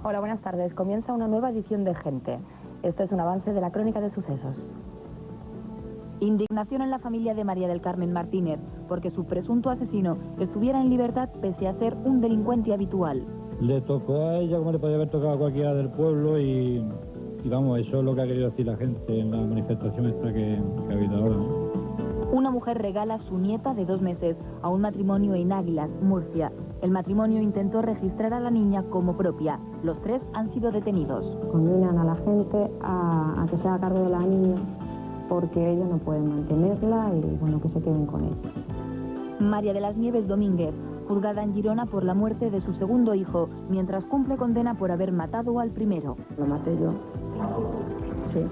Hola, buenas tardes. Comienza una nueva edición de Gente. Esto es un avance de la crónica de sucesos. Indignación en la familia de María del Carmen Martínez, porque su presunto asesino estuviera en libertad pese a ser un delincuente habitual. Le tocó a ella como le podía haber tocado a cualquiera del pueblo y vamos, eso es lo que ha querido decir la gente en la manifestación esta que ha habido ahora, ¿no? Una mujer regala su nieta de 2 meses a un matrimonio en Águilas, Murcia. El matrimonio intentó registrar a la niña como propia. Los 3 han sido detenidos. Condenan a la gente a que se haga cargo de la niña porque ellos no pueden mantenerla y bueno, que se queden con ella. María de las Nieves Domínguez, juzgada en Girona por la muerte de su segundo hijo, mientras cumple condena por haber matado al primero. Lo maté yo. Sí.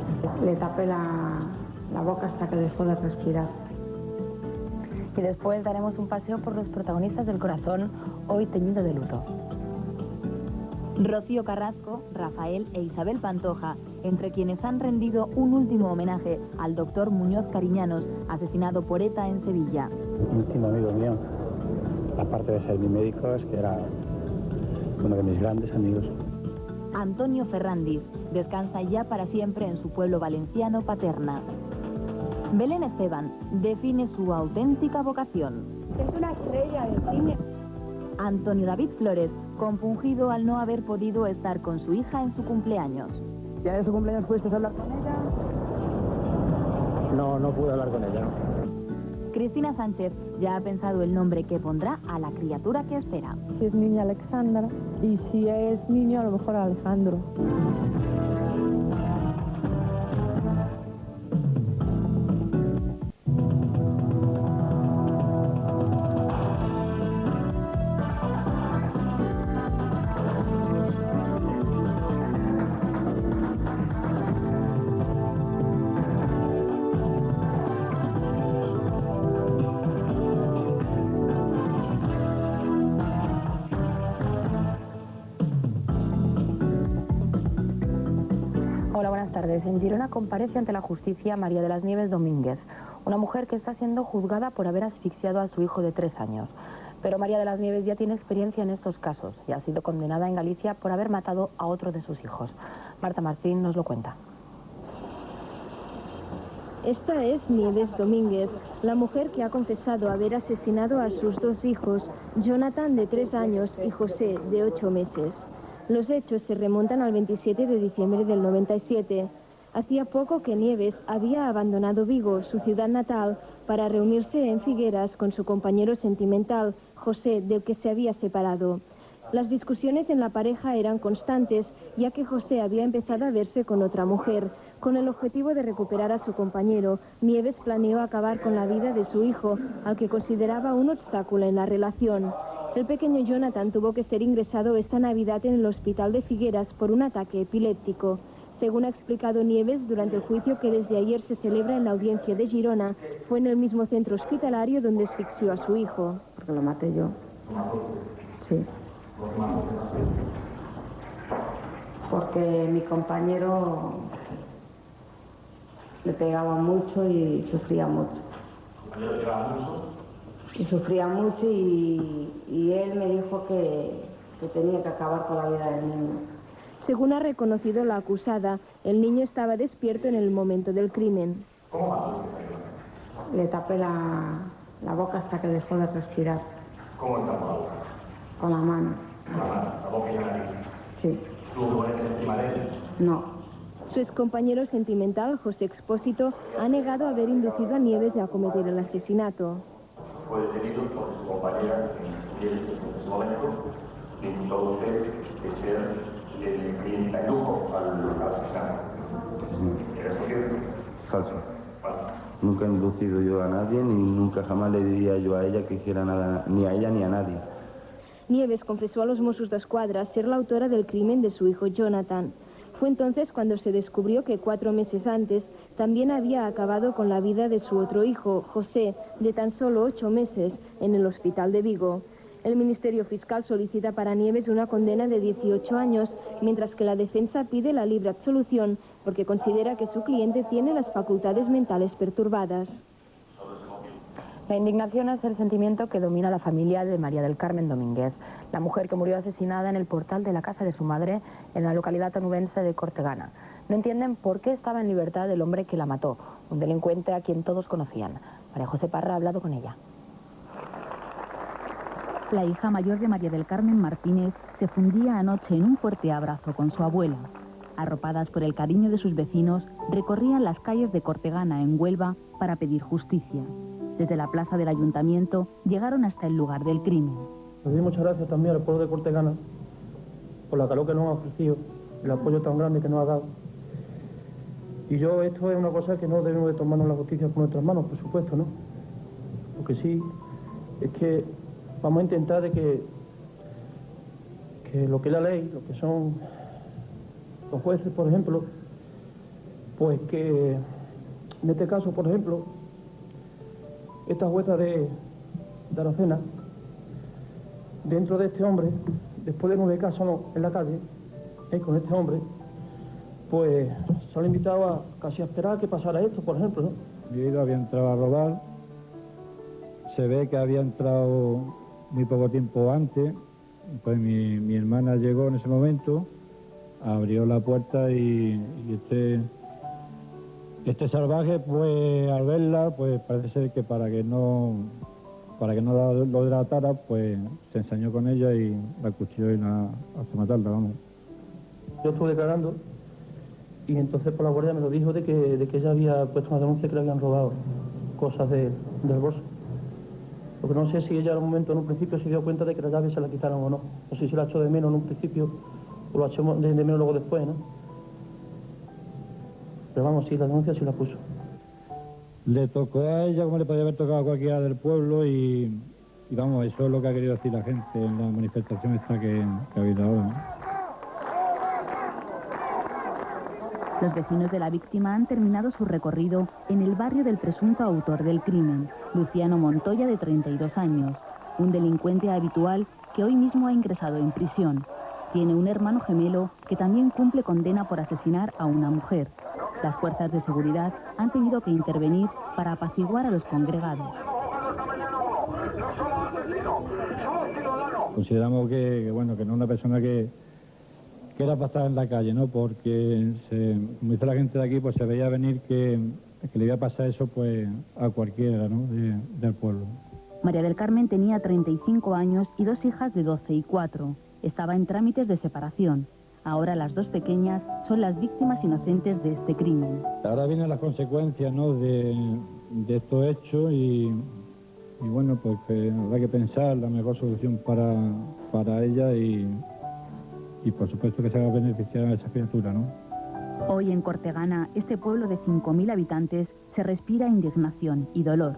Le tapé la boca hasta que dejó de respirar. Y después daremos un paseo por los protagonistas del corazón, hoy teñido de luto. Rocío Carrasco, Rafael e Isabel Pantoja, entre quienes han rendido un último homenaje al doctor Muñoz Cariñanos, asesinado por ETA en Sevilla. Un íntimo amigo mío, aparte de ser mi médico, es que era uno de mis grandes amigos. Antonio Ferrandis descansa ya para siempre en su pueblo valenciano Paterna. Belén Esteban define su auténtica vocación. Es una estrella del cine. Antonio David Flores, compungido al no haber podido estar con su hija en su cumpleaños. ¿Ya de su cumpleaños pudiste hablar con ella? No pude hablar con ella. Cristina Sánchez ya ha pensado el nombre que pondrá a la criatura que espera. Si es niña, Alexandra, y si es niño, a lo mejor Alejandro. Hola, buenas tardes. En Girona comparece ante la justicia María de las Nieves Domínguez, una mujer que está siendo juzgada por haber asfixiado a su hijo de 3 años. Pero María de las Nieves ya tiene experiencia en estos casos y ha sido condenada en Galicia por haber matado a otro de sus hijos. Marta Martín nos lo cuenta. Esta es Nieves Domínguez, la mujer que ha confesado haber asesinado a sus 2 hijos, Jonathan de 3 años y José de 8 meses. Los hechos se remontan al 27 de diciembre del 97. Hacía poco que Nieves había abandonado Vigo, su ciudad natal, para reunirse en Figueras con su compañero sentimental, José, del que se había separado. Las discusiones en la pareja eran constantes, ya que José había empezado a verse con otra mujer. Con el objetivo de recuperar a su compañero, Nieves planeó acabar con la vida de su hijo, al que consideraba un obstáculo en la relación. El pequeño Jonathan tuvo que ser ingresado esta Navidad en el hospital de Figueras por un ataque epiléptico. Según ha explicado Nieves, durante el juicio que desde ayer se celebra en la audiencia de Girona, fue en el mismo centro hospitalario donde asfixió a su hijo. Porque lo maté yo. Sí. Porque mi compañero le pegaba mucho y sufría mucho. Y sufría mucho y él me dijo que tenía que acabar con la vida del niño. Según ha reconocido la acusada, el niño estaba despierto en el momento del crimen. Le tapé la boca hasta que dejó de respirar. ¿Cómo tapó la boca? Con la mano. ¿Con la mano? ¿La boca y la nariz? Sí. ¿Tú lo pones encima de él? No. Su excompañero sentimental, José Expósito, ha negado haber inducido a Nieves a cometer el asesinato. Fue detenido por su compañera y él en ese momento le invitó a usted de ser el cliente en lujo al asesinato. ¿Era eso cierto? Falso. Falso. Nunca he inducido yo a nadie, ni nunca jamás le diría yo a ella que hiciera nada, ni a ella ni a nadie. Nieves confesó a los Mossos d'Esquadra ser la autora del crimen de su hijo Jonathan. Fue entonces cuando se descubrió que 4 meses antes también había acabado con la vida de su otro hijo, José, de tan solo 8 meses, en el hospital de Vigo. El Ministerio Fiscal solicita para Nieves una condena de 18 años, mientras que la defensa pide la libre absolución porque considera que su cliente tiene las facultades mentales perturbadas. La indignación es el sentimiento que domina la familia de María del Carmen Domínguez. la mujer que murió asesinada en el portal de la casa de su madre en la localidad onubense de Cortegana. No entienden por qué estaba en libertad el hombre que la mató, un delincuente a quien todos conocían. María José Parra ha hablado con ella. La hija mayor de María del Carmen Martínez se fundía anoche en un fuerte abrazo con su abuela. Arropadas por el cariño de sus vecinos, recorrían las calles de Cortegana, en Huelva, para pedir justicia. Desde la plaza del ayuntamiento llegaron hasta el lugar del crimen. Le doy muchas gracias también al pueblo de Cortegana por la calor que nos ha ofrecido, el apoyo tan grande que nos ha dado. Y esto es una cosa que no debemos de tomarnos la justicia por nuestras manos, por supuesto, ¿no? Lo que sí es que vamos a intentar de que lo que es la ley, lo que son los jueces, por ejemplo, pues que en este caso, por ejemplo, esta jueza de Aracena, dentro de este hombre, después de 9 casos en la calle, con este hombre, pues se han invitado casi a esperar a que pasara esto, por ejemplo, ¿no? Mi hijo había entrado a robar, se ve que había entrado muy poco tiempo antes, pues mi hermana llegó en ese momento, abrió la puerta y este salvaje, pues al verla, pues parece ser que para que no lo delatara, pues se ensañó con ella y la acuchilló hasta matarla, vamos. Yo estuve declarando y entonces por la guardia me lo dijo de que ella había puesto una denuncia que le habían robado cosas del bolso. Lo que no sé si ella en un momento, en un principio, se dio cuenta de que la llave se la quitaron o no. No sé si la echó de menos en un principio o la echó de menos luego después, ¿no? Pero vamos, sí, la denuncia sí la puso. Le tocó a ella como le podía haber tocado a cualquiera del pueblo y vamos, eso es lo que ha querido decir la gente en la manifestación esta que ha habido ahora, ¿no? Los vecinos de la víctima han terminado su recorrido en el barrio del presunto autor del crimen, Luciano Montoya, de 32 años, un delincuente habitual que hoy mismo ha ingresado en prisión. Tiene un hermano gemelo que también cumple condena por asesinar a una mujer. Las fuerzas de seguridad han tenido que intervenir para apaciguar a los congregados. Consideramos que no es una persona que era para estar en la calle, ¿no? Porque, como dice la gente de aquí, pues se veía venir que le iba a pasar eso pues a cualquiera, ¿no? del pueblo. María del Carmen tenía 35 años y 2 hijas de 12 y 4. Estaba en trámites de separación. Ahora las 2 pequeñas son las víctimas inocentes de este crimen. Ahora vienen las consecuencias, ¿no? de estos hechos y bueno, pues que habrá que pensar la mejor solución para ella y por supuesto que se haga beneficiar a esa criatura, ¿no? Hoy en Cortegana, este pueblo de 5.000 habitantes, se respira indignación y dolor.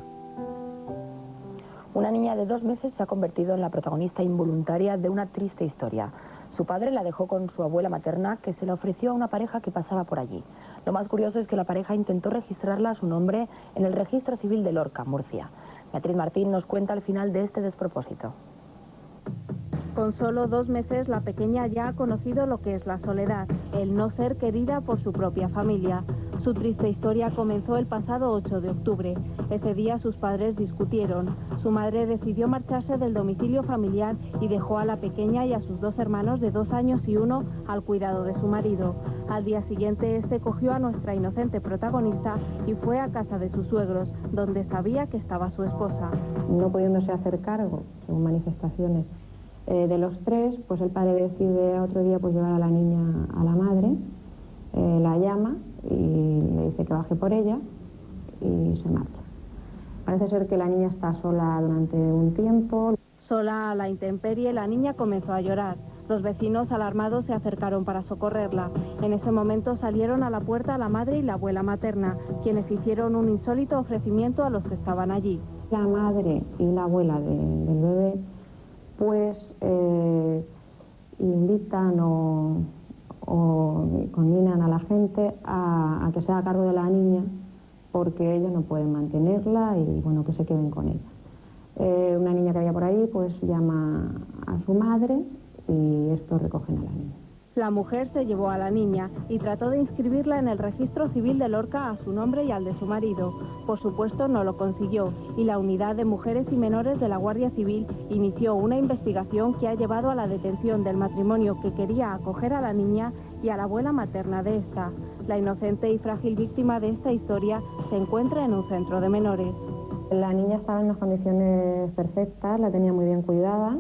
Una niña de 2 meses se ha convertido en la protagonista involuntaria de una triste historia. Su padre la dejó con su abuela materna, que se la ofreció a una pareja que pasaba por allí. Lo más curioso es que la pareja intentó registrarla a su nombre en el registro civil de Lorca, Murcia. Beatriz Martín nos cuenta el final de este despropósito. Con solo 2 meses, la pequeña ya ha conocido lo que es la soledad, el no ser querida por su propia familia. Su triste historia comenzó el pasado 8 de octubre. Ese día sus padres discutieron. Su madre decidió marcharse del domicilio familiar y dejó a la pequeña y a sus 2 hermanos de 2 años y 1 al cuidado de su marido. Al día siguiente, este cogió a nuestra inocente protagonista y fue a casa de sus suegros, donde sabía que estaba su esposa. No pudiéndose hacer cargo, según manifestaciones, de los 3, pues el padre decide otro día pues llevar a la niña a la madre, la llama y le dice que baje por ella y se marcha. Parece ser que la niña está sola durante un tiempo. Sola a la intemperie, la niña comenzó a llorar. Los vecinos alarmados se acercaron para socorrerla. En ese momento salieron a la puerta la madre y la abuela materna, quienes hicieron un insólito ofrecimiento a los que estaban allí. La madre y la abuela del bebé pues invitan o conminan a la gente a que se haga cargo de la niña porque ellos no pueden mantenerla y bueno, que se queden con ella. Una niña que había por ahí pues llama a su madre y estos recogen a la niña. La mujer se llevó a la niña y trató de inscribirla en el registro civil de Lorca a su nombre y al de su marido. Por supuesto no lo consiguió y la Unidad de Mujeres y Menores de la Guardia Civil inició una investigación que ha llevado a la detención del matrimonio que quería acoger a la niña y a la abuela materna de esta. La inocente y frágil víctima de esta historia se encuentra en un centro de menores. La niña estaba en unas condiciones perfectas, la tenía muy bien cuidada,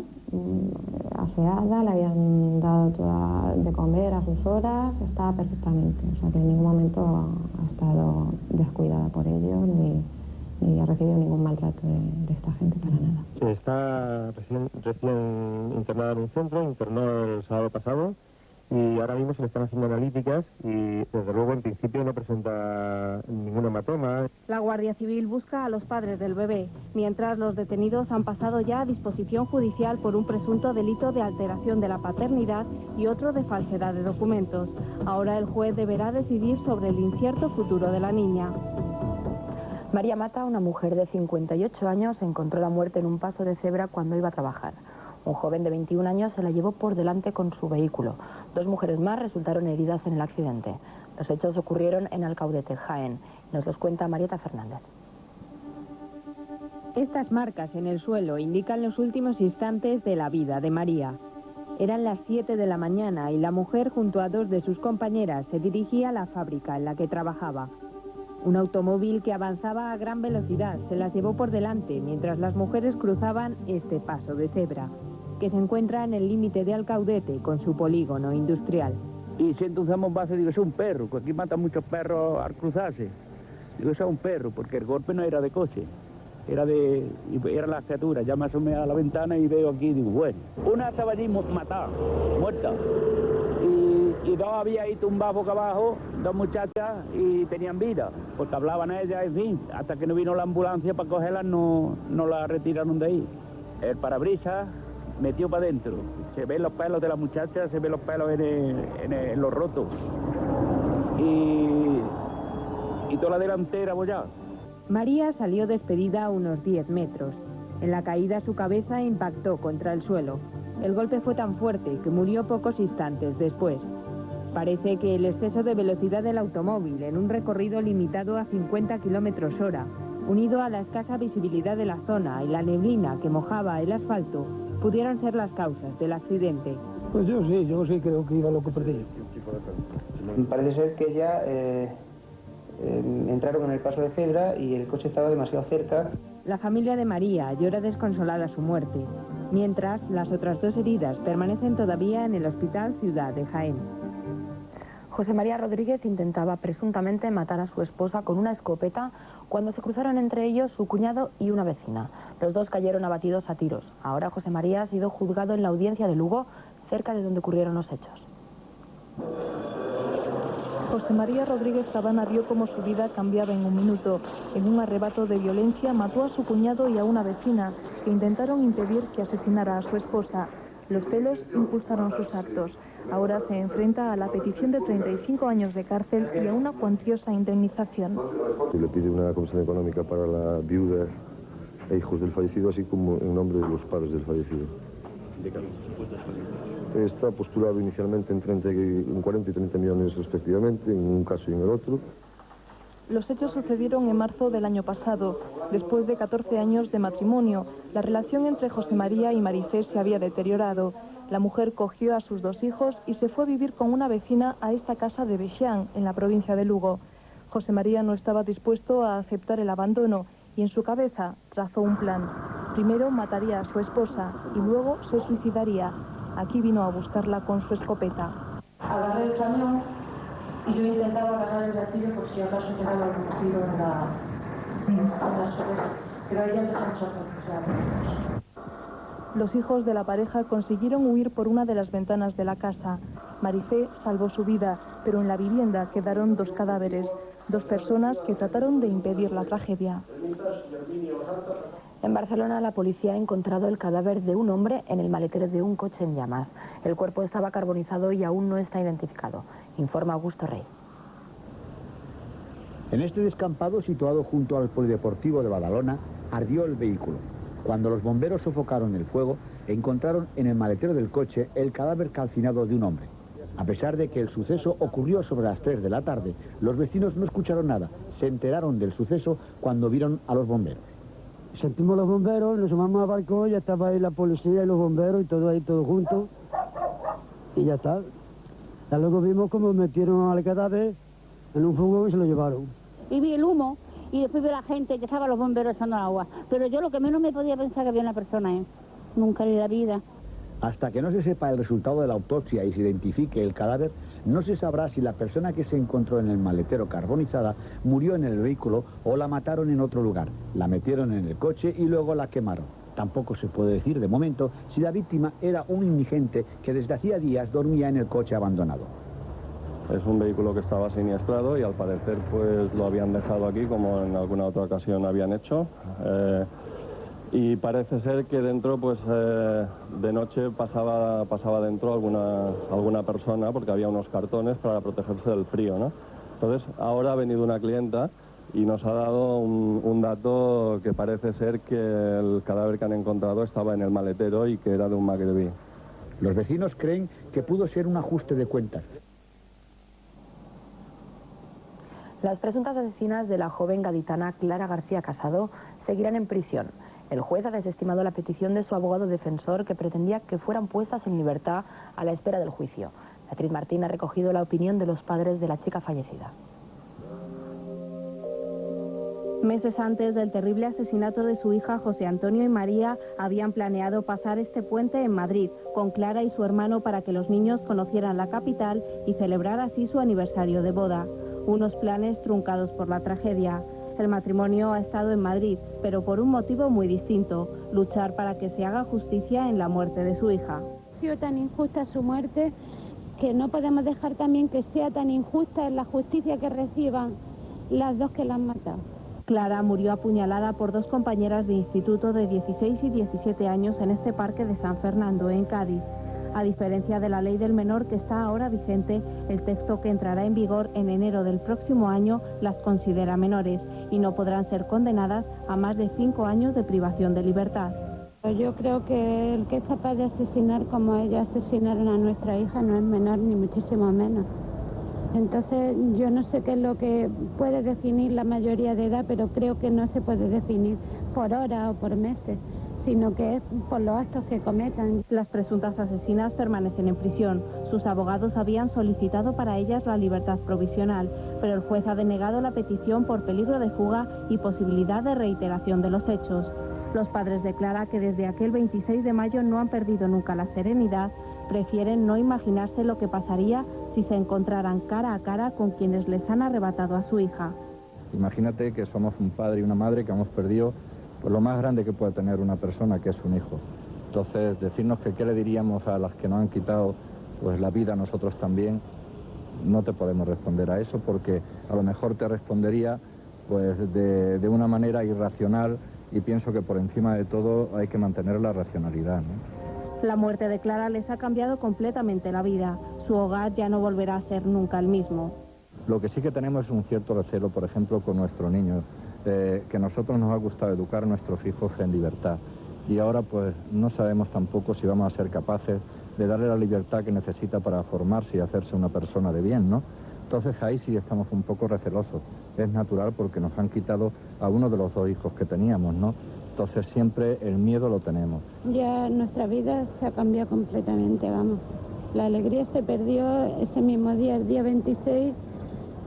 aseada, le habían dado toda de comer a sus horas, estaba perfectamente, o sea que en ningún momento ha estado descuidada por ellos ni ha recibido ningún maltrato de esta gente para nada. Está recién internada en un centro, internó el sábado pasado y ahora mismo se le están haciendo analíticas y desde luego en principio no presenta ningún hematoma. La Guardia Civil busca a los padres del bebé, mientras los detenidos han pasado ya a disposición judicial por un presunto delito de alteración de la paternidad y otro de falsedad de documentos. Ahora el juez deberá decidir sobre el incierto futuro de la niña. María Mata, una mujer de 58 años, encontró la muerte en un paso de cebra cuando iba a trabajar. Un joven de 21 años se la llevó por delante con su vehículo. 2 mujeres más resultaron heridas en el accidente. Los hechos ocurrieron en Alcaudete, Jaén. Nos los cuenta Marieta Fernández. Estas marcas en el suelo indican los últimos instantes de la vida de María. Eran las 7 de la mañana y la mujer junto a 2 de sus compañeras se dirigía a la fábrica en la que trabajaba. Un automóvil que avanzaba a gran velocidad se las llevó por delante mientras las mujeres cruzaban este paso de cebra, que se encuentra en el límite de Alcaudete con su polígono industrial. Y si entonces un base, digo, es un perro, que aquí matan muchos perros al cruzarse. Digo, es un perro, porque el golpe no era de coche, era la criatura. Ya me asomé a la ventana y veo aquí, digo, bueno. Una estaba allí matada, muerta. Y 2 había ahí tumbados boca abajo, 2 muchachas, y tenían vida, porque hablaban a ellas, en fin, hasta que no vino la ambulancia para cogerlas, no la retiraron de ahí. El parabrisas metió para adentro, se ven los pelos de la muchacha, se ven los pelos en los rotos, y toda la delantera bollada. María salió despedida a unos 10 metros. En la caída su cabeza impactó contra el suelo. El golpe fue tan fuerte que murió pocos instantes después. Parece que el exceso de velocidad del automóvil en un recorrido limitado a 50 km/h, unido a la escasa visibilidad de la zona y la neblina que mojaba el asfalto, pudieron ser las causas del accidente. Pues yo sí creo que iba loco perdido. Parece ser que ella entraron en el paso de cebra y el coche estaba demasiado cerca. La familia de María llora desconsolada su muerte, mientras las otras 2 heridas permanecen todavía en el Hospital Ciudad de Jaén. José María Rodríguez intentaba presuntamente matar a su esposa con una escopeta cuando se cruzaron entre ellos su cuñado y una vecina. Los 2 cayeron abatidos a tiros. Ahora José María ha sido juzgado en la audiencia de Lugo, cerca de donde ocurrieron los hechos. José María Rodríguez Cabana vio cómo su vida cambiaba en un minuto. En un arrebato de violencia mató a su cuñado y a una vecina que intentaron impedir que asesinara a su esposa. Los celos impulsaron sus actos. Ahora se enfrenta a la petición de 35 años de cárcel y a una cuantiosa indemnización. Se le pide una compensación económica para la viuda e hijos del fallecido, así como en nombre de los padres del fallecido. Está postulado inicialmente en 40 y 30 millones respectivamente, en un caso y en el otro. Los hechos sucedieron en marzo del año pasado. Después de 14 años de matrimonio, la relación entre José María y Marifé se había deteriorado. La mujer cogió a sus 2 hijos y se fue a vivir con una vecina a esta casa de Bexán, en la provincia de Lugo. José María no estaba dispuesto a aceptar el abandono y en su cabeza trazó un plan. Primero mataría a su esposa y luego se suicidaría. Aquí vino a buscarla con su escopeta. Agarré el camión y yo intentaba agarrar el gatillo por si acaso quedaba algún tiro en la solera. Pero ella empezó a sorprender. Los hijos de la pareja consiguieron huir por una de las ventanas de la casa. Marifé salvó su vida, pero en la vivienda quedaron 2 cadáveres, 2 personas que trataron de impedir la tragedia. En Barcelona, la policía ha encontrado el cadáver de un hombre en el maletero de un coche en llamas. El cuerpo estaba carbonizado y aún no está identificado, informa Augusto Rey. En este descampado situado junto al polideportivo de Badalona, ardió el vehículo. Cuando los bomberos sofocaron el fuego, encontraron en el maletero del coche el cadáver calcinado de un hombre. A pesar de que el suceso ocurrió sobre las 3 de la tarde, los vecinos no escucharon nada. Se enteraron del suceso cuando vieron a los bomberos. Sentimos los bomberos, nos sumamos al balcón, ya estaba ahí la policía y los bomberos y todo ahí, todos juntos. Y ya está. Ya luego vimos cómo metieron al cadáver en un furgón y se lo llevaron. Y vi el humo y después vi a la gente que estaban los bomberos echando agua. Pero yo lo que menos me podía pensar que había una persona, nunca en la vida. Hasta que no se sepa el resultado de la autopsia y se identifique el cadáver, no se sabrá si la persona que se encontró en el maletero carbonizada murió en el vehículo o la mataron en otro lugar. La metieron en el coche y luego la quemaron. Tampoco se puede decir de momento si la víctima era un indigente que desde hacía días dormía en el coche abandonado. Es un vehículo que estaba siniestrado y al parecer pues lo habían dejado aquí como en alguna otra ocasión habían hecho. Y parece ser que dentro, pues de noche pasaba dentro alguna persona porque había unos cartones para protegerse del frío, ¿no? Entonces, ahora ha venido una clienta y nos ha dado un dato que parece ser que el cadáver que han encontrado estaba en el maletero y que era de un magrebí. Los vecinos creen que pudo ser un ajuste de cuentas. Las presuntas asesinas de la joven gaditana Clara García Casado seguirán en prisión. El juez ha desestimado la petición de su abogado defensor que pretendía que fueran puestas en libertad a la espera del juicio. Beatriz Martín ha recogido la opinión de los padres de la chica fallecida. Meses antes del terrible asesinato de su hija, José Antonio y María habían planeado pasar este puente en Madrid con Clara y su hermano para que los niños conocieran la capital y celebrar así su aniversario de boda. Unos planes truncados por la tragedia. El matrimonio ha estado en Madrid, pero por un motivo muy distinto: luchar para que se haga justicia en la muerte de su hija. Ha sido tan injusta su muerte que no podemos dejar también que sea tan injusta en la justicia que reciban las dos que la han matado. Clara murió apuñalada por dos compañeras de instituto de 16 y 17 años en este parque de San Fernando, en Cádiz. A diferencia de la ley del menor que está ahora vigente, el texto que entrará en vigor en enero del próximo año las considera menores y no podrán ser condenadas a más de 5 años de privación de libertad. Yo creo que el que es capaz de asesinar como ellos asesinaron a nuestra hija no es menor ni muchísimo menos. Entonces yo no sé qué es lo que puede definir la mayoría de edad, pero creo que no se puede definir por horas o por meses, sino que es por los actos que cometan. Las presuntas asesinas permanecen en prisión. Sus abogados habían solicitado para ellas la libertad provisional, pero el juez ha denegado la petición por peligro de fuga y posibilidad de reiteración de los hechos. Los padres de Clara, que desde aquel 26 de mayo no han perdido nunca la serenidad, prefieren no imaginarse lo que pasaría si se encontraran cara a cara con quienes les han arrebatado a su hija. Imagínate que somos un padre y una madre que hemos perdido pues lo más grande que puede tener una persona, que es un hijo. Entonces, decirnos que qué le diríamos a las que nos han quitado pues la vida a nosotros también, no te podemos responder a eso, porque a lo mejor te respondería pues de una manera irracional, y pienso que por encima de todo hay que mantener la racionalidad, ¿no? La muerte de Clara les ha cambiado completamente la vida. Su hogar ya no volverá a ser nunca el mismo. Lo que sí que tenemos es un cierto recelo, por ejemplo, con nuestro niño, que nosotros nos ha gustado educar a nuestros hijos en libertad. Y ahora pues no sabemos tampoco si vamos a ser capaces de darle la libertad que necesita para formarse y hacerse una persona de bien, ¿no? Entonces ahí sí estamos un poco recelosos. Es natural porque nos han quitado a uno de los dos hijos que teníamos, ¿no? Entonces siempre el miedo lo tenemos. Ya nuestra vida se ha cambiado completamente, vamos. La alegría se perdió ese mismo día, el día 26,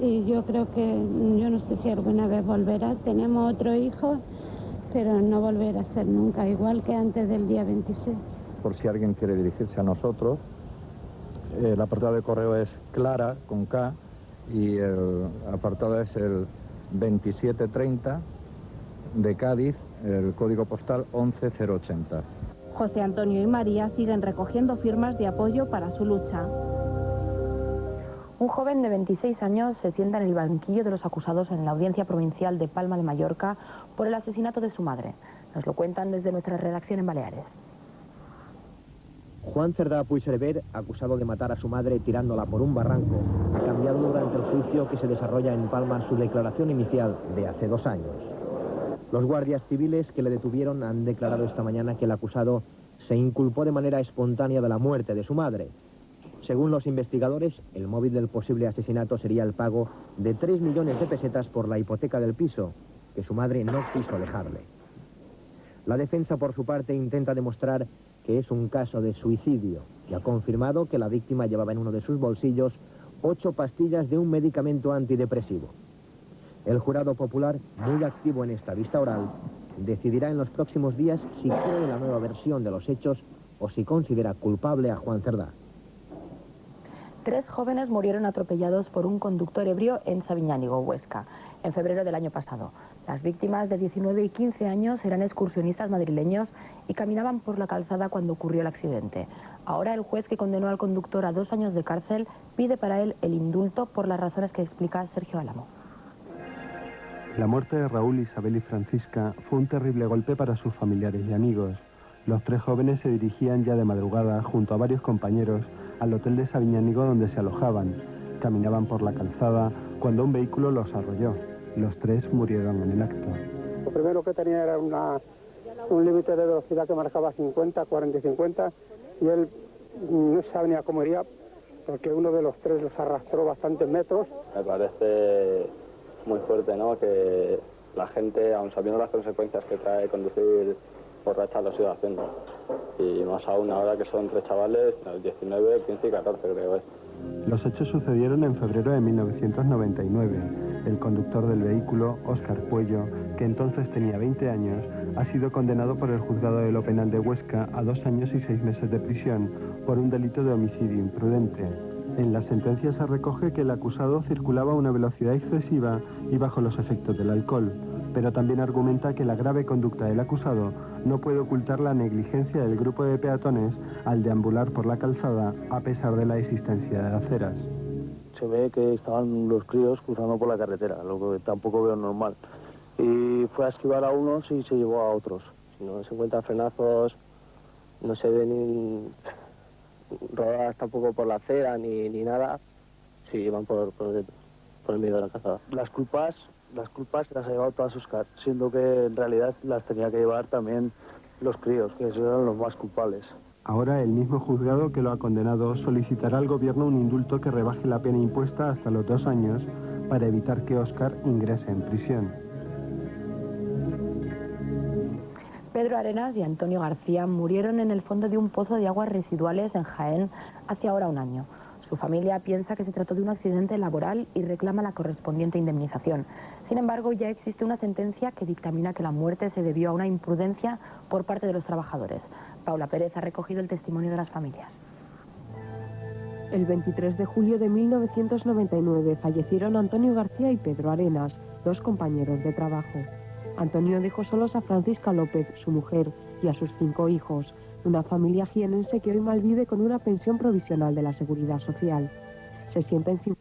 y yo creo que, yo no sé si alguna vez volverá. Tenemos otro hijo, pero no volverá a ser nunca igual que antes del día 26. Por si alguien quiere dirigirse a nosotros, el apartado de correo es Clara, con K, y el apartado es el 2730 de Cádiz, el código postal 11080. José Antonio y María siguen recogiendo firmas de apoyo para su lucha. Un joven de 26 años se sienta en el banquillo de los acusados en la Audiencia Provincial de Palma de Mallorca por el asesinato de su madre. Nos lo cuentan desde nuestra redacción en Baleares. Juan Cerdá Puigcerver, acusado de matar a su madre tirándola por un barranco, ha cambiado durante el juicio que se desarrolla en Palma su declaración inicial de hace 2 años. Los guardias civiles que le detuvieron han declarado esta mañana que el acusado se inculpó de manera espontánea de la muerte de su madre. Según los investigadores, el móvil del posible asesinato sería el pago de 3 millones de pesetas por la hipoteca del piso, que su madre no quiso dejarle. La defensa, por su parte, intenta demostrar que es un caso de suicidio y ha confirmado que la víctima llevaba en uno de sus bolsillos 8 pastillas de un medicamento antidepresivo. El jurado popular, muy activo en esta vista oral, decidirá en los próximos días si cree en la nueva versión de los hechos o si considera culpable a Juan Cerdá. 3 jóvenes murieron atropellados por un conductor ebrio en Sabiñánigo, Huesca, en febrero del año pasado. Las víctimas de 19 y 15 años eran excursionistas madrileños y caminaban por la calzada cuando ocurrió el accidente. Ahora el juez que condenó al conductor a 2 años de cárcel pide para él el indulto por las razones que explica Sergio Álamo. La muerte de Raúl, Isabel y Francisca fue un terrible golpe para sus familiares y amigos. Los 3 jóvenes se dirigían ya de madrugada, junto a varios compañeros, al hotel de Sabiñánigo donde se alojaban. Caminaban por la calzada cuando un vehículo los arrolló. Los 3 murieron en el acto. Lo primero que tenía era un límite de velocidad que marcaba 50, 40 y 50, y él no sabía cómo iría, porque uno de los 3 los arrastró bastantes metros. Me parece muy fuerte, ¿no?, que la gente, aun sabiendo las consecuencias que trae conducir borracha, lo sigue haciendo. Y más aún ahora que son 3 chavales, 19, 15 y 14 creo. Los hechos sucedieron en febrero de 1999. El conductor del vehículo, Óscar Puello, que entonces tenía 20 años, ha sido condenado por el juzgado de lo penal de Huesca a 2 años y 6 meses de prisión por un delito de homicidio imprudente. En la sentencia se recoge que el acusado circulaba a una velocidad excesiva y bajo los efectos del alcohol, pero también argumenta que la grave conducta del acusado no puede ocultar la negligencia del grupo de peatones al deambular por la calzada a pesar de la existencia de aceras. Se ve que estaban los críos cruzando por la carretera, lo que tampoco veo normal. Y fue a esquivar a unos y se llevó a otros. No se encuentran frenazos, no se ve ni rodadas tampoco por la acera ni nada. Sí, van por el medio de la calzada. Las culpas las ha llevado todas Óscar, siendo que en realidad las tenía que llevar también los críos, que eran los más culpables. Ahora el mismo juzgado que lo ha condenado solicitará al gobierno un indulto que rebaje la pena impuesta hasta los 2 años para evitar que Óscar ingrese en prisión. Pedro Arenas y Antonio García murieron en el fondo de un pozo de aguas residuales en Jaén hace ahora un año. Su familia piensa que se trató de un accidente laboral y reclama la correspondiente indemnización. Sin embargo, ya existe una sentencia que dictamina que la muerte se debió a una imprudencia por parte de los trabajadores. Paula Pérez ha recogido el testimonio de las familias. El 23 de julio de 1999 fallecieron Antonio García y Pedro Arenas, 2 compañeros de trabajo. Antonio dejó solos a Francisca López, su mujer, y a sus 5 hijos, una familia jienense que hoy malvive con una pensión provisional de la Seguridad Social. Se sienten sin